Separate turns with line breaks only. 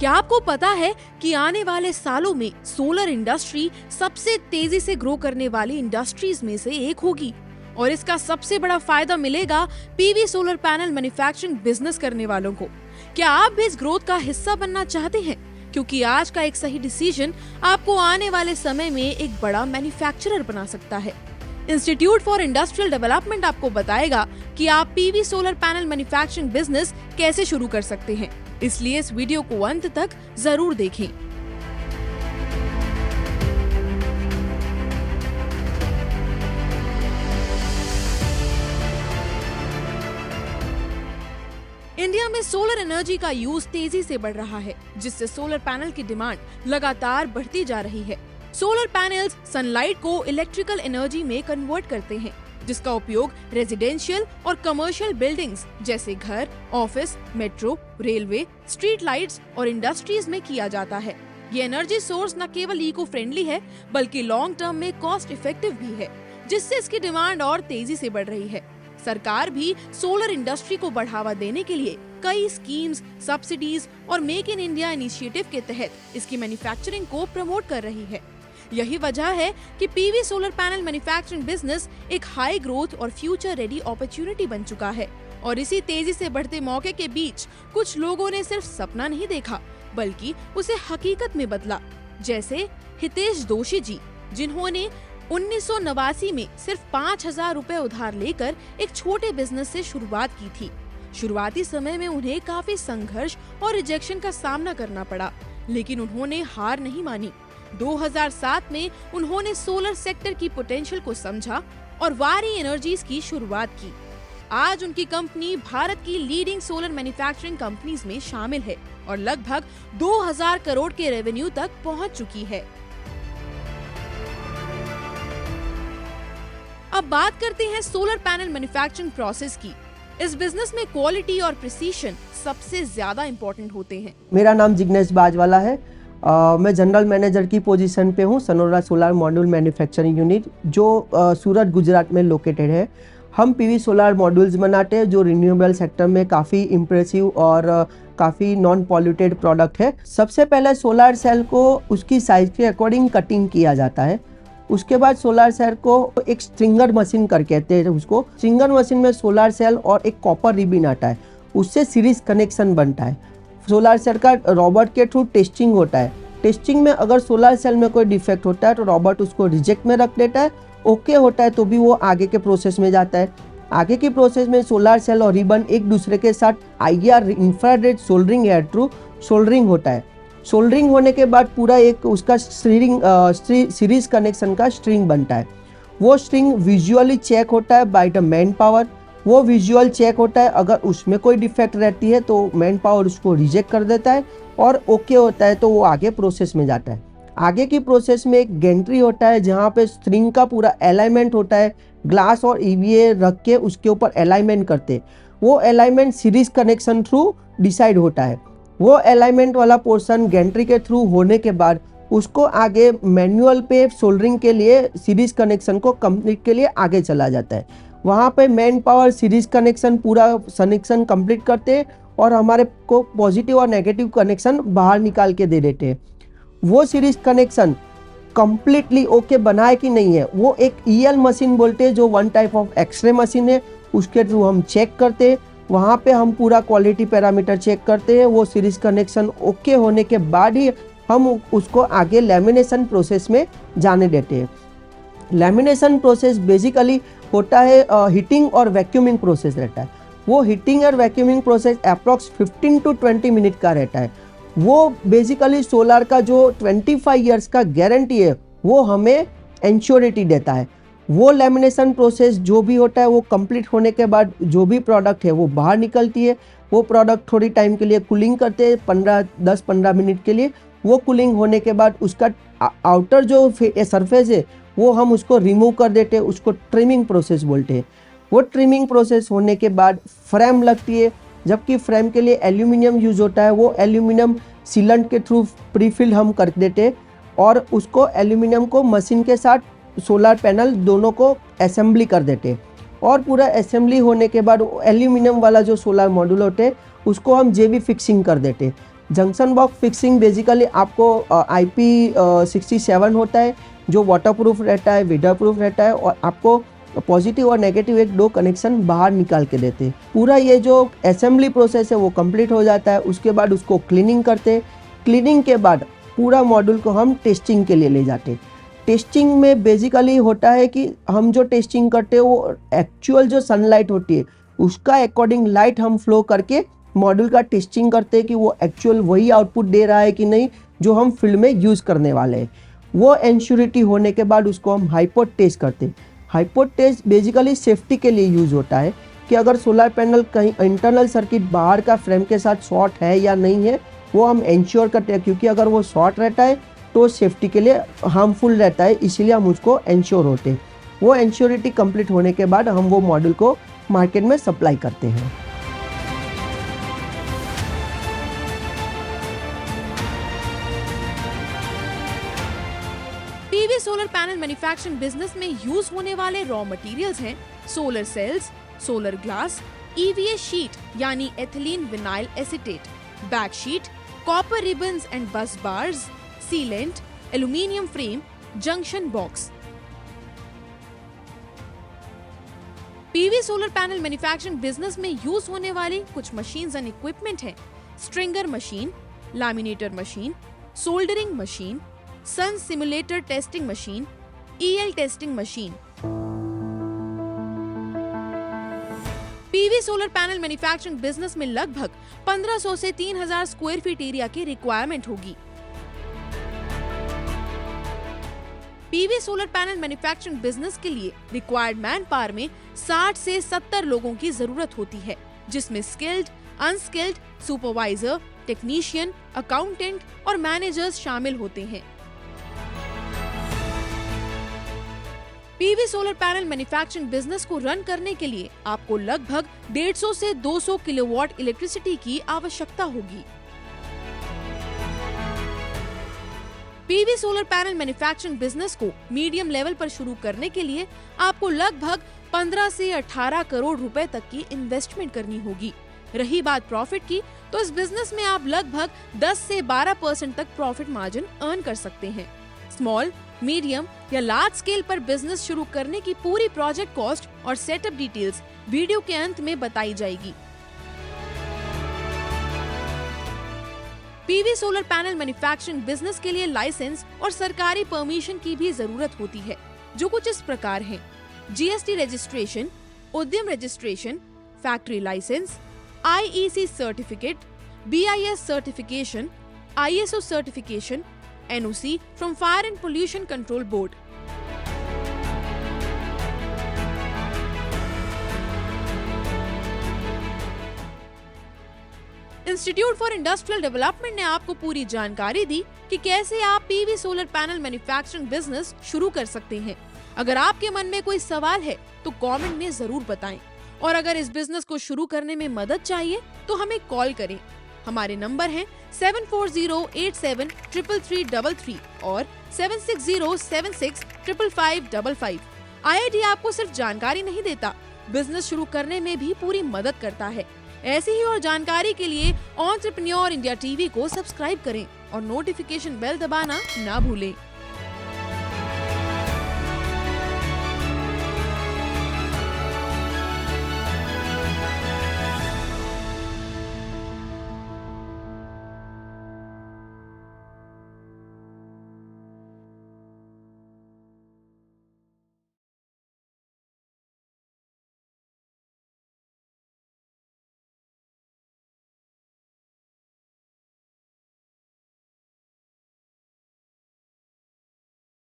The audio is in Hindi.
क्या आपको पता है कि आने वाले सालों में सोलर इंडस्ट्री सबसे तेजी से ग्रो करने वाली इंडस्ट्रीज में से एक होगी और इसका सबसे बड़ा फायदा मिलेगा PV solar panel manufacturing business करने वालों को। क्या आप भी इस ग्रोथ का हिस्सा बनना चाहते हैं? क्योंकि आज का एक सही डिसीजन आपको आने वाले समय में एक बड़ा मैन्युफैक्चरर बना सकता है। इंस्टीट्यूट फॉर इंडस्ट्रियल डेवलपमेंट आपको बताएगा कि आप PV solar panel manufacturing business कैसे शुरू कर सकते हैं, इसलिए इस वीडियो को अंत तक जरूर देखें। इंडिया में सोलर एनर्जी का यूज तेजी से बढ़ रहा है, जिससे सोलर पैनल की डिमांड लगातार बढ़ती जा रही है। सोलर पैनल्स सनलाइट को इलेक्ट्रिकल एनर्जी में कन्वर्ट करते हैं, जिसका उपयोग रेजिडेंशियल और कमर्शियल बिल्डिंग्स जैसे घर, office, metro, railway, street lights और इंडस्ट्रीज में किया जाता है। ये एनर्जी सोर्स न केवल इको फ्रेंडली है बल्कि लॉन्ग टर्म में कॉस्ट इफेक्टिव भी है, जिससे इसकी डिमांड और तेजी से बढ़ रही है। सरकार भी सोलर इंडस्ट्री को बढ़ावा देने के लिए कई स्कीम्स, सब्सिडीज और मेक इन इंडिया इनिशिएटिव के तहत इसकी मैन्युफैक्चरिंग को प्रमोट कर रही है। यही वजह है कि PV solar panel manufacturing business एक हाई ग्रोथ और फ्यूचर रेडी अपॉर्चुनिटी बन चुका है। और इसी तेजी से बढ़ते मौके के बीच कुछ लोगों ने सिर्फ सपना नहीं देखा बल्कि उसे हकीकत में बदला, जैसे हितेश दोशी जी, जिन्होंने 1989 में सिर्फ 5,000 रुपए उधार लेकर एक छोटे बिजनेस से शुरुआत की थी। शुरुआती समय में उन्हें काफी संघर्ष और रिजेक्शन का सामना करना पड़ा, लेकिन उन्होंने हार नहीं मानी। 2007 में उन्होंने सोलर सेक्टर की पोटेंशियल को समझा और वारी एनर्जीज की शुरुआत की। आज उनकी कंपनी भारत की लीडिंग सोलर मैन्युफैक्चरिंग कंपनीज में शामिल है और लगभग 2000 करोड़ के रेवेन्यू तक पहुंच चुकी है। अब बात करते हैं सोलर पैनल मैन्युफैक्चरिंग प्रोसेस की। इस बिजनेस में क्वालिटी और प्रिसीशन सबसे ज्यादा इम्पोर्टेंट होते हैं।
मेरा नाम जिग्नेश बाजवाला है। मैं जनरल मैनेजर की पोजीशन पे हूँ Sanora solar module manufacturing unit, जो सूरत गुजरात में लोकेटेड है। हम पीवी सोलर मॉड्यूल्स बनाते हैं जो रिन्यूएबल सेक्टर में काफ़ी इम्प्रेसिव और काफ़ी नॉन पॉल्यूटेड प्रोडक्ट है। सबसे पहले सोलर सेल को उसकी साइज के अकॉर्डिंग कटिंग किया जाता है। उसके बाद सोलर सेल को एक स्ट्रिंगर मशीन कर कहते हैं उसको। स्ट्रिंगर मशीन में सोलर सेल और एक कॉपर रिबिन आता है, उससे सीरीज कनेक्शन बनता है। सोलर सेल का रोबोट के थ्रू टेस्टिंग होता है। टेस्टिंग में अगर सोलर सेल में कोई डिफेक्ट होता है तो रोबोट उसको रिजेक्ट में रख देता है। ओके होता है तो भी वो आगे के प्रोसेस में जाता है। आगे की प्रोसेस में सोलर सेल और रिबन एक दूसरे के साथ IR infrared soldering air through soldering होता है। सोल्डरिंग होने के बाद पूरा एक उसका सीरीज कनेक्शन का स्ट्रिंग बनता है। वो स्ट्रिंग विजुअली चेक होता है बाय द मैन पावर। वो विजुअल चेक होता है, अगर उसमें कोई डिफेक्ट रहती है तो मैन पावर उसको रिजेक्ट कर देता है और ओके होता है तो वो आगे प्रोसेस में जाता है। आगे की प्रोसेस में एक गेंट्री होता है जहाँ पे स्ट्रिंग का पूरा अलाइनमेंट होता है। ग्लास और EVA रख के उसके ऊपर अलाइनमेंट करते। वो alignment series connection through decide होता है। वो अलाइनमेंट वाला पोर्शन गेंट्री के थ्रू होने के बाद उसको आगे मैनुअल पे सोल्डरिंग के लिए सीरीज कनेक्शन को कंप्लीट के लिए आगे चला जाता है। वहाँ पे मैन पावर सीरीज कनेक्शन पूरा कनेक्शन कंप्लीट करते हैं और हमारे को पॉजिटिव और नेगेटिव कनेक्शन बाहर निकाल के दे देते हैं। वो सीरीज कनेक्शन कंप्लीटली ओके बना है कि नहीं है, वो एक EL मशीन बोलते हैं जो one type of X ray machine है, उसके थ्रू हम चेक करते हैं। वहाँ पे हम पूरा क्वालिटी पैरामीटर चेक करते हैं। वो सीरीज कनेक्शन ओके होने के बाद ही हम उसको आगे लैमिनेशन प्रोसेस में जाने देते हैं। लैमिनेशन प्रोसेस बेसिकली होता है हीटिंग और वैक्यूमिंग प्रोसेस रहता है। वो हीटिंग और vacuuming process approx 15 to 20 minute का रहता है। वो बेसिकली सोलर का जो 25 ईयर्स का गारंटी है वो हमें इंश्योरिटी देता है। वो लैमिनेशन प्रोसेस जो भी होता है वो कंप्लीट होने के बाद जो भी प्रोडक्ट है वो बाहर निकलती है। वो प्रोडक्ट थोड़ी टाइम के लिए कूलिंग करते हैं 10-15 मिनट के लिए। वो कूलिंग होने के बाद उसका आउटर जो सरफेस है वो हम उसको रिमूव कर देते हैं, उसको ट्रिमिंग प्रोसेस बोलते हैं। वो ट्रिमिंग प्रोसेस होने के बाद फ्रेम लगती है, जबकि फ्रेम के लिए एल्यूमिनियम यूज होता है। वो एल्यूमिनियम सीलेंट के थ्रू प्रीफिल हम कर देते हैं और उसको एल्यूमिनियम को मशीन के साथ सोलर पैनल दोनों को असेंबली कर देते। और पूरा असेंबली होने के बाद एल्यूमिनियम वाला जो सोलर मॉड्यूल होते हैं उसको हम जेबी फिक्सिंग कर देते। जंक्शन बॉक्स फिक्सिंग बेसिकली आपको IP67 होता है जो वाटरप्रूफ रहता है, वेदर प्रूफ रहता है और आपको पॉजिटिव और नेगेटिव एक दो कनेक्शन बाहर निकाल के देते हैं। पूरा ये जो असेंबली प्रोसेस है वो कंप्लीट हो जाता है। उसके बाद उसको क्लीनिंग करते हैं। क्लीनिंग के बाद पूरा मॉड्यूल को हम टेस्टिंग के लिए ले जाते हैं। टेस्टिंग में बेसिकली होता है कि हम जो टेस्टिंग करते हैं वो एक्चुअल जो सनलाइट होती है उसका अकॉर्डिंग लाइट हम फ्लो करके मॉड्यूल का टेस्टिंग करते हैं कि वो एक्चुअल वही आउटपुट दे रहा है कि नहीं जो हम फील्ड में यूज़ करने वाले हैं। वो एंश्योरिटी होने के बाद उसको हम हाइपोट टेस्ट करते हैं। हाइपोट टेस्ट बेसिकली सेफ्टी के लिए यूज़ होता है कि अगर सोलर पैनल कहीं इंटरनल सर्किट बाहर का फ्रेम के साथ शॉर्ट है या नहीं है वो हम इंश्योर करते हैं, क्योंकि अगर वो शॉर्ट रहता है तो सेफ्टी के लिए हार्मफुल रहता है, इसीलिए हम उसको इंश्योर होते हैं। वो इंश्योरिटी कंप्लीट होने के बाद हम वो मॉड्यूल को मार्केट में सप्लाई करते हैं।
PV solar panel manufacturing business में यूज होने वाले रॉ मटेरियल्स हैं solar cells, solar glass, EVA sheet यानी ethylene vinyl acetate, back sheet, copper ribbons and bus bars, sealant, aluminium frame, junction box. PV solar panel manufacturing business में यूज होने वाली कुछ मशीन्स एंड इक्विपमेंट हैं stringer machine, laminator machine, soldering machine, sun simulator testing machine, EL testing machine. PV solar panel manufacturing business में लगभग 1500 से 3000 स्क्वायर फीट एरिया की रिक्वायरमेंट होगी। PV solar panel manufacturing business के लिए रिक्वायर्ड मैन पावर में 60 से 70 लोगों की जरूरत होती है, जिसमें skilled, unskilled, supervisor, technician, accountant और मैनेजर्स शामिल होते हैं। PV solar panel manufacturing business को रन करने के लिए आपको लगभग 150 से 200 किलोवाट इलेक्ट्रिसिटी की आवश्यकता होगी। PV solar panel manufacturing business को मीडियम लेवल पर शुरू करने के लिए आपको लगभग 15 से 18 करोड़ रुपए तक की इन्वेस्टमेंट करनी होगी। रही बात प्रॉफिट की, तो इस बिजनेस में आप लगभग 10 से 12% तक प्रॉफिट मार्जिन अर्न कर सकते हैं। स्मॉल, मीडियम या लार्ज स्केल पर बिजनेस शुरू करने की पूरी प्रोजेक्ट कॉस्ट और सेटअप डिटेल्स वीडियो के अंत में बताई जाएगी। PV solar panel manufacturing business के लिए लाइसेंस और सरकारी परमिशन की भी जरूरत होती है, जो कुछ इस प्रकार हैं: GST registration, Udyam registration, factory licence, IEC certificate, BIS certification, ISO certification, NOC from Fire and Pollution Control Board। Institute for industrial development ने आपको पूरी जानकारी दी कि कैसे आप PV solar panel manufacturing business शुरू कर सकते हैं। अगर आपके मन में कोई सवाल है तो कमेंट में जरूर बताएं, और अगर इस बिजनेस को शुरू करने में मदद चाहिए तो हमें कॉल करें। हमारे नंबर हैं 7408733333 और 7607655555। IIT आपको सिर्फ जानकारी नहीं देता, बिजनेस शुरू करने में भी पूरी मदद करता है। ऐसी ही और जानकारी के लिए एंटरप्रेन्योर इंडिया टीवी को सब्सक्राइब करें और नोटिफिकेशन बेल दबाना ना भूलें।